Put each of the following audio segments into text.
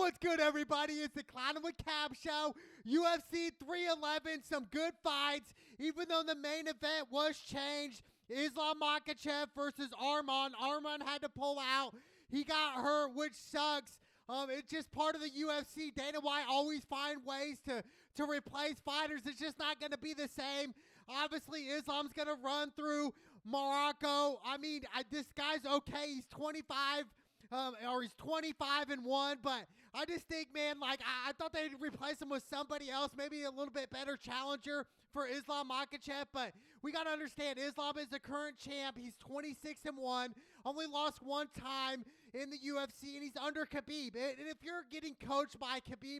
What's good, everybody? It's the Clown with Cab Show. UFC 311, some good fights. Even though the main event was changed, Islam Makhachev versus Arman. Arman had to pull out. He got hurt, which sucks. It's just part of the UFC. Dana White always find ways to replace fighters. It's just not going to be the same. Obviously, Islam's going to run through Morocco. I mean, this guy's okay. He's 25. Or he's 25-1, but I just think, man, like, I thought they'd replace him with somebody else, maybe a little bit better challenger for Islam Makhachev, but we got to understand, Islam is the current champ. He's 26-1, only lost one time in the UFC, and he's under Khabib. And if you're getting coached by Khabib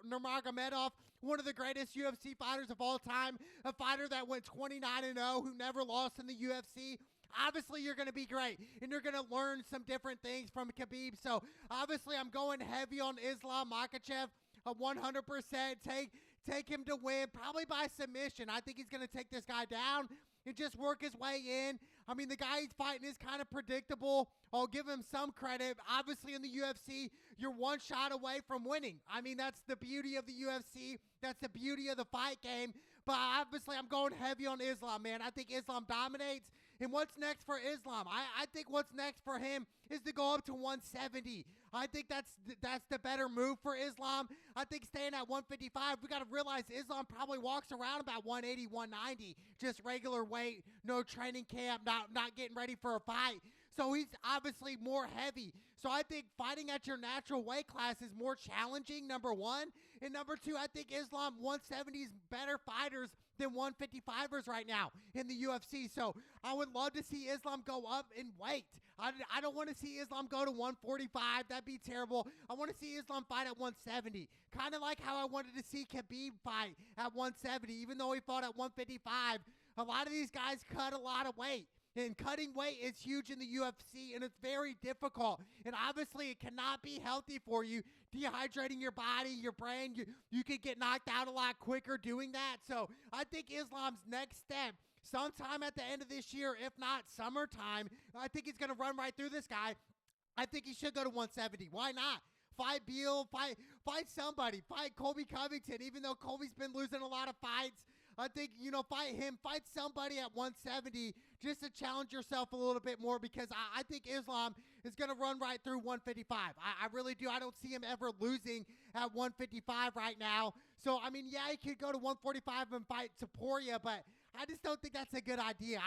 Nurmagomedov, one of the greatest UFC fighters of all time, a fighter that went 29-0, who never lost in the UFC, obviously, you're going to be great, and you're going to learn some different things from Khabib. So, obviously, I'm going heavy on Islam Makhachev. 100% take him to win, probably by submission. I think he's going to take this guy down and just work his way in. I mean, the guy he's fighting is kind of predictable. I'll give him some credit. Obviously, in the UFC, you're one shot away from winning. I mean, that's the beauty of the UFC. That's the beauty of the fight game. But obviously, I'm going heavy on Islam, man. I think Islam dominates. And what's next for Islam? I think what's next for him is to go up to 170. I think that's the better move for Islam. I think staying at 155, we got to realize Islam probably walks around about 180, 190, just regular weight, no training camp, not getting ready for a fight. So he's obviously more heavy. So I think fighting at your natural weight class is more challenging, number one. And number two, I think Islam 170's better fighters than 155ers right now in the UFC. So I would love to see Islam go up in weight. I don't want to see Islam go to 145. That'd be terrible. I want to see Islam fight at 170. Kind of like how I wanted to see Khabib fight at 170, even though he fought at 155. A lot of these guys cut a lot of weight. And cutting weight is huge in the UFC, and it's very difficult. And obviously, it cannot be healthy for you, dehydrating your body, your brain. You could get knocked out a lot quicker doing that. So I think Islam's next step, sometime at the end of this year, if not summertime, I think he's going to run right through this guy. I think he should go to 170. Why not? Fight Beal, fight somebody, fight Colby Covington, even though Colby's been losing a lot of fights. I think, fight him, fight somebody at 170 just to challenge yourself a little bit more, because I think Islam is going to run right through 155. I really do. I don't see him ever losing at 155 right now. So, I mean, yeah, he could go to 145 and fight Topuria, but I just don't think that's a good idea.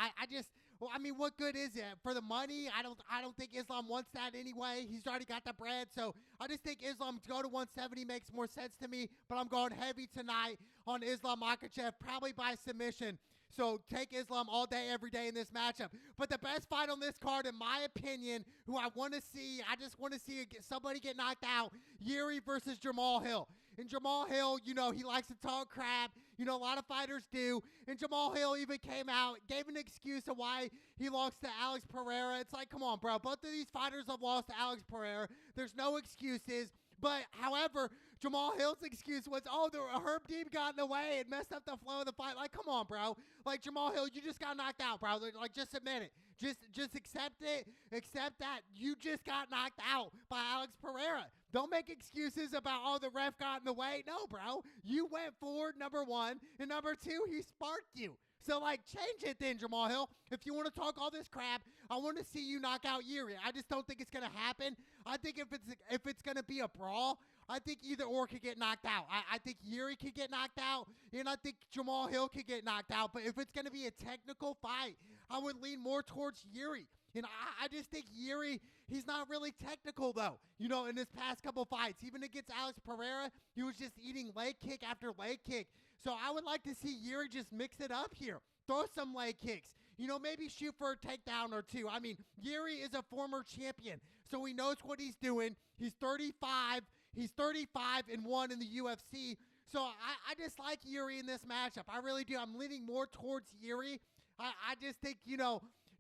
What good is it? For the money, I don't think Islam wants that anyway. He's already got the bread. So I just think Islam to go to 170 makes more sense to me. But I'm going heavy tonight on Islam Makhachev, probably by submission. So take Islam all day, every day in this matchup. But the best fight on this card, in my opinion, who I want to see, I just want to see somebody get knocked out, Yuri versus Jamal Hill. And Jamal Hill, he likes to talk crap. A lot of fighters do. And Jamal Hill even came out, gave an excuse of why he lost to Alex Pereira. It's like, come on, bro. Both of these fighters have lost to Alex Pereira. There's no excuses. But, however, Jamal Hill's excuse was, the Herb Dean got in the way and messed up the flow of the fight. Like, come on, bro. Like, Jamal Hill, you just got knocked out, bro. Like, just admit it. Just accept it. Accept that you just got knocked out by Alex Pereira. Don't make excuses about, the ref got in the way. No, bro. You went forward, number one. And number two, he sparked you. So, change it then, Jamal Hill. If you want to talk all this crap, I want to see you knock out Yuri. I just don't think it's going to happen. I think if it's going to be a brawl, I think either or could get knocked out. I think Yuri could get knocked out, and I think Jamal Hill could get knocked out. But if it's going to be a technical fight, I would lean more towards Yuri. And I just think Yuri, he's not really technical, though. In his past couple fights, even against Alex Pereira, he was just eating leg kick after leg kick. So I would like to see Yuri just mix it up here. Throw some leg kicks. Maybe shoot for a takedown or two. I mean, Yuri is a former champion, so he knows what he's doing. He's 35. He's 35-1 in the UFC. So I just like Yuri in this matchup. I really do. I'm leaning more towards Yuri. I just think,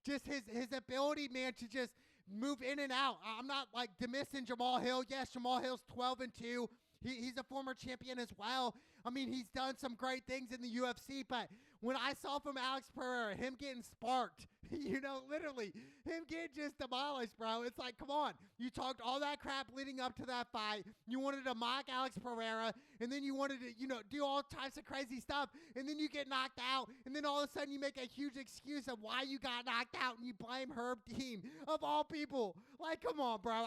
just his ability, man, to just move in and out. I'm not dismissing Jamal Hill. Yes, Jamal Hill's 12-2. He's a former champion as well. I mean, he's done some great things in the UFC, but when I saw from Alex Pereira, him getting sparked Literally, him getting just demolished, bro. It's like, come on. You talked all that crap leading up to that fight. You wanted to mock Alex Pereira, and then you wanted to, do all types of crazy stuff, and then you get knocked out, and then all of a sudden you make a huge excuse of why you got knocked out, and you blame Herb Dean, of all people. Like, come on, bro.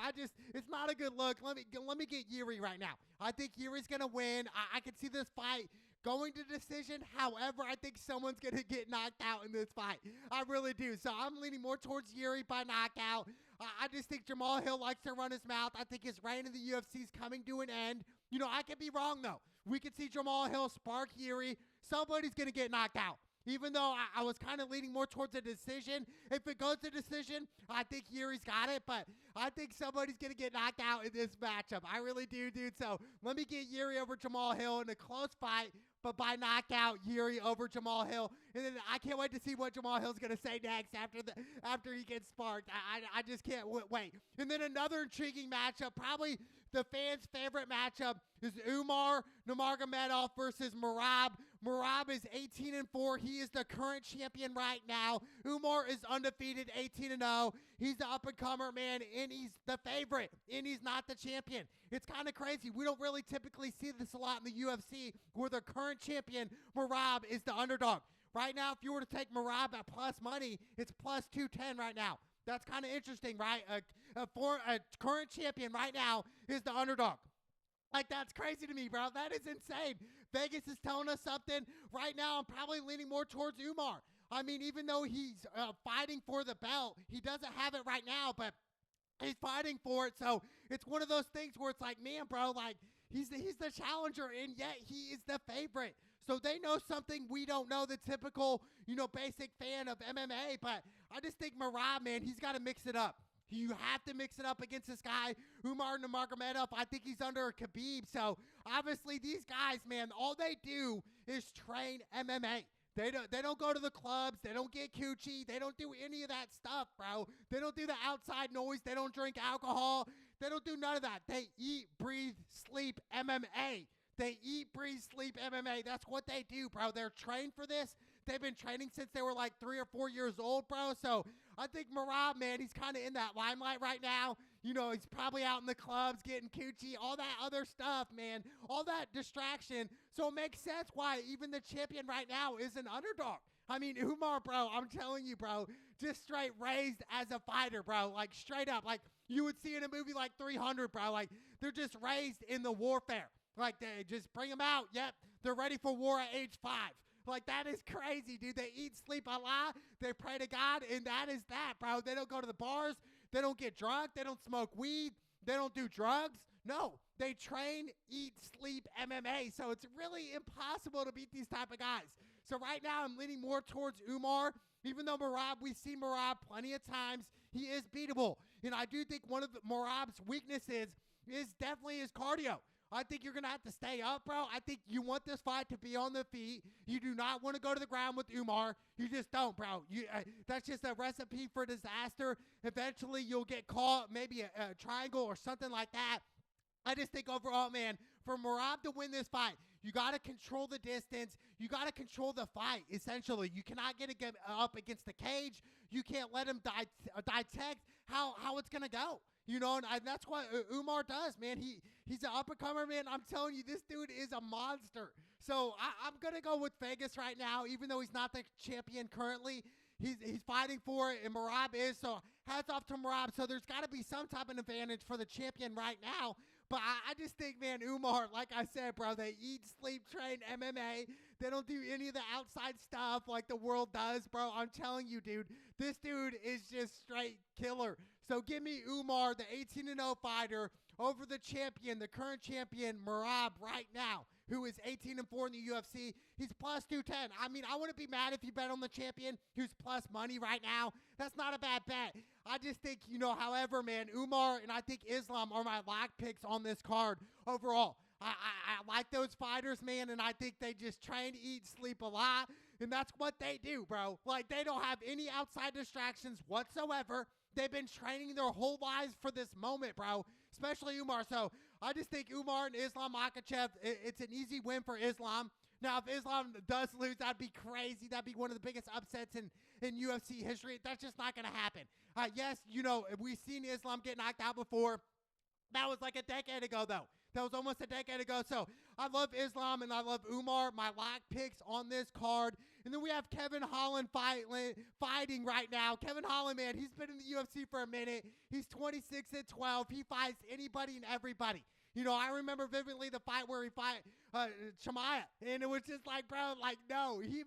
It's not a good look. Let me get Yuri right now. I think Yuri's going to win. I can see this fight going to decision. However, I think someone's going to get knocked out in this fight. I really do. So I'm leaning more towards Yuri by knockout. I just think Jamal Hill likes to run his mouth. I think his reign in the UFC is coming to an end. I could be wrong, though. We could see Jamal Hill spark Yuri. Somebody's going to get knocked out. Even though I was kind of leaning more towards a decision. If it goes to decision, I think Yuri's got it. But I think somebody's going to get knocked out in this matchup. I really do, dude. So let me get Yuri over Jamal Hill in a close fight. But by knockout, Yuri over Jamal Hill. And then I can't wait to see what Jamal Hill's going to say next after he gets sparked. I just can't wait. And then another intriguing matchup, probably the fans' favorite matchup, is Umar Nurmagomedov versus Merab. Merab is 18-4. He is the current champion right now. Umar is undefeated, 18-0. He's the up-and-comer, man, and he's the favorite, and he's not the champion. It's kind of crazy. We don't really typically see this a lot in the UFC, where the current champion, Merab, is the underdog. Right now, if you were to take Merab at plus money, it's plus 210 right now. That's kind of interesting, right? A current champion right now is the underdog. Like, that's crazy to me, bro. That is insane. Vegas is telling us something. Right now, I'm probably leaning more towards Umar. I mean, even though he's fighting for the belt, he doesn't have it right now, but he's fighting for it. So it's one of those things where it's like, man, bro, like, he's the challenger, and yet he is the favorite. So they know something we don't know, the typical, basic fan of MMA. But I just think Merab, man, he's got to mix it up. You have to mix it up against this guy, Umar Nurmagomedov. I think he's under a Khabib. So obviously these guys, man, all they do is train MMA. They don't go to the clubs. They don't get coochie. They don't do any of that stuff, bro. They don't do the outside noise. They don't drink alcohol. They don't do none of that. They eat, breathe, sleep MMA. They eat, breathe, sleep MMA. That's what they do, bro. They're trained for this. They've been training since they were like 3 or 4 years old, bro. So I think Merab, man, he's kind of in that limelight right now. He's probably out in the clubs getting coochie, all that other stuff, man. All that distraction. So it makes sense why even the champion right now is an underdog. I mean, Umar, bro, I'm telling you, bro, just straight raised as a fighter, bro. Like, straight up. Like, you would see in a movie like 300, bro. Like, they're just raised in the warfare. Like, they just bring them out. Yep, they're ready for war at age 5. Like, that is crazy, dude. They eat, sleep, Allah. They pray to God, and that is that, bro. They don't go to the bars. They don't get drunk. They don't smoke weed. They don't do drugs. No, they train, eat, sleep, MMA. So it's really impossible to beat these type of guys. So right now, I'm leaning more towards Umar. Even though Merab, we've seen Merab plenty of times, he is beatable. And I do think one of Merab's weaknesses is definitely his cardio. I think you're going to have to stay up, bro. I think you want this fight to be on the feet. You do not want to go to the ground with Umar. You just don't, bro. That's just a recipe for disaster. Eventually, you'll get caught, maybe a triangle or something like that. I just think overall, man, for Merab to win this fight, you got to control the distance. You got to control the fight, essentially. You cannot get up against the cage. You can't let him detect how it's going to go. And that's what Umar does, man. He's an up-and-comer, man. I'm telling you, this dude is a monster. So I'm going to go with Vegas right now, even though he's not the champion currently. He's fighting for it, and Merab is. So hats off to Merab. So there's got to be some type of advantage for the champion right now. But I just think, man, Umar, like I said, bro, they eat, sleep, train MMA. They don't do any of the outside stuff like the world does, bro. I'm telling you, dude, this dude is just straight killer. So give me Umar, the 18-0 fighter, over the champion, the current champion, Merab, right now, who is 18-4 in the UFC. He's plus 210. I mean, I wouldn't be mad if you bet on the champion who's plus money right now. That's not a bad bet. I just think, however, man, Umar and I think Islam are my lock picks on this card overall. I like those fighters, man, and I think they just train, eat, sleep a lot, and that's what they do, bro. Like, they don't have any outside distractions whatsoever. They've been training their whole lives for this moment, bro, especially Umar. So I just think Umar and Islam Makhachev, it's an easy win for Islam. Now, if Islam does lose, that'd be crazy. That'd be one of the biggest upsets in UFC history. That's just not going to happen. Yes, you know, we've seen Islam get knocked out before. That was like a decade ago, though. That was almost a decade ago. So I love Islam and I love Umar. My lock picks on this card. And then we have Kevin Holland fighting right now. Kevin Holland, man, he's been in the UFC for a minute. He's 26-12. He fights anybody and everybody. You know, I remember vividly the fight where he fought Chimaev, and it was just like, bro, like, no, he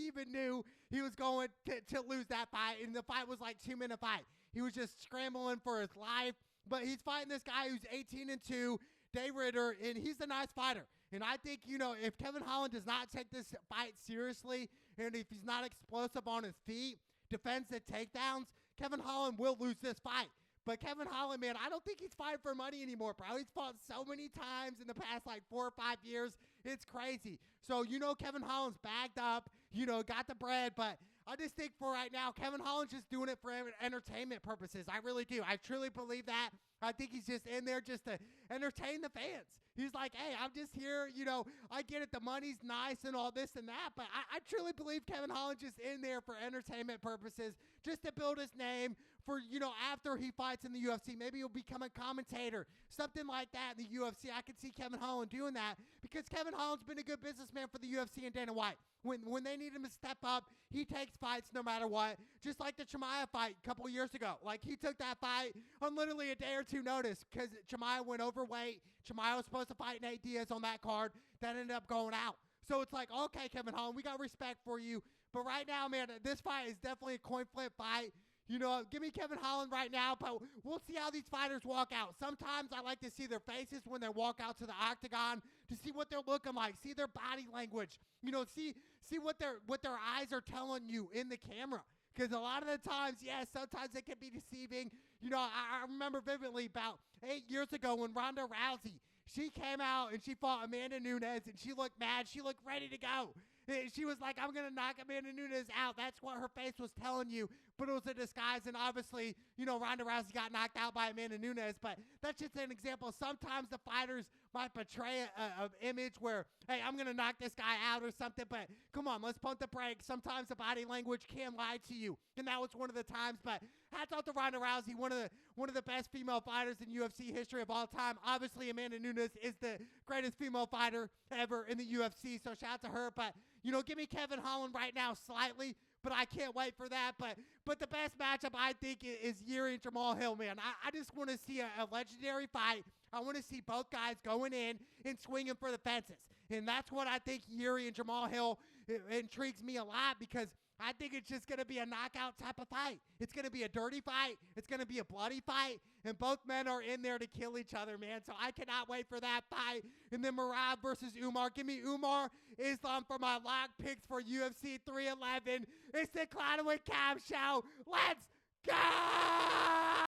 even knew he was going to lose that fight, and the fight was like 2-minute fight. He was just scrambling for his life, but he's fighting this guy who's 18-2, Day Ritter, and he's a nice fighter. And I think, you know, if Kevin Holland does not take this fight seriously, and if he's not explosive on his feet, defends the takedowns, Kevin Holland will lose this fight. But Kevin Holland, man, I don't think he's fighting for money anymore, bro. He's fought so many times in the past, like, 4 or 5 years. It's crazy. So, you know, Kevin Holland's bagged up, you know, got the bread. But I just think for right now, Kevin Holland's just doing it for entertainment purposes. I really do. I truly believe that. I think he's just in there just to entertain the fans. He's like, hey, I'm just here, you know, I get it, the money's nice and all this and that, but I truly believe Kevin Holland's just in there for entertainment purposes, just to build his name for, you know, after he fights in the UFC. Maybe he'll become a commentator, something like that in the UFC. I could see Kevin Holland doing that because Kevin Holland's been a good businessman for the UFC and Dana White. When they need him to step up, he takes fights no matter what, just like the Chimaev fight a couple years ago. Like, he took that fight on literally a day or two notice because Chimaev went overweight. Chimaev was supposed to fight Nate Diaz on that card. That ended up going out. So it's like, okay, Kevin Holland, we got respect for you. But right now, man, this fight is definitely a coin flip fight. You know, give me Kevin Holland right now, but we'll see how these fighters walk out. Sometimes I like to see their faces when they walk out to the octagon to see what they're looking like, see their body language, you know, see what their eyes are telling you in the camera. Because a lot of the times, yes, sometimes it can be deceiving. You know, I remember vividly about 8 years ago when Ronda Rousey, she came out and she fought Amanda Nunes and she looked mad. She looked ready to go. She was like, I'm going to knock Amanda Nunes out. That's what her face was telling you. But it was a disguise. And obviously, you know, Ronda Rousey got knocked out by Amanda Nunes. But that's just an example. Sometimes the fighters might portray an image where, hey, I'm going to knock this guy out or something. But come on, let's pump the brakes. Sometimes the body language can lie to you. And that was one of the times. But hats off to Ronda Rousey, one of the best female fighters in UFC history of all time. Obviously, Amanda Nunes is the greatest female fighter ever in the UFC. So shout out to her. But, you know, give me Kevin Holland right now slightly, but I can't wait for that. But the best matchup, I think, is Yuri and Jamal Hill, man. I just want to see a legendary fight. I want to see both guys going in and swinging for the fences. And that's what I think Yuri and Jamal Hill intrigues me a lot because I think it's just going to be a knockout type of fight. It's going to be a dirty fight. It's going to be a bloody fight. And both men are in there to kill each other, man. So I cannot wait for that fight. And then Merab versus Umar. Give me Umar Islam for my lock picks for UFC 311. It's the Cloudaway Cab Show. Let's go!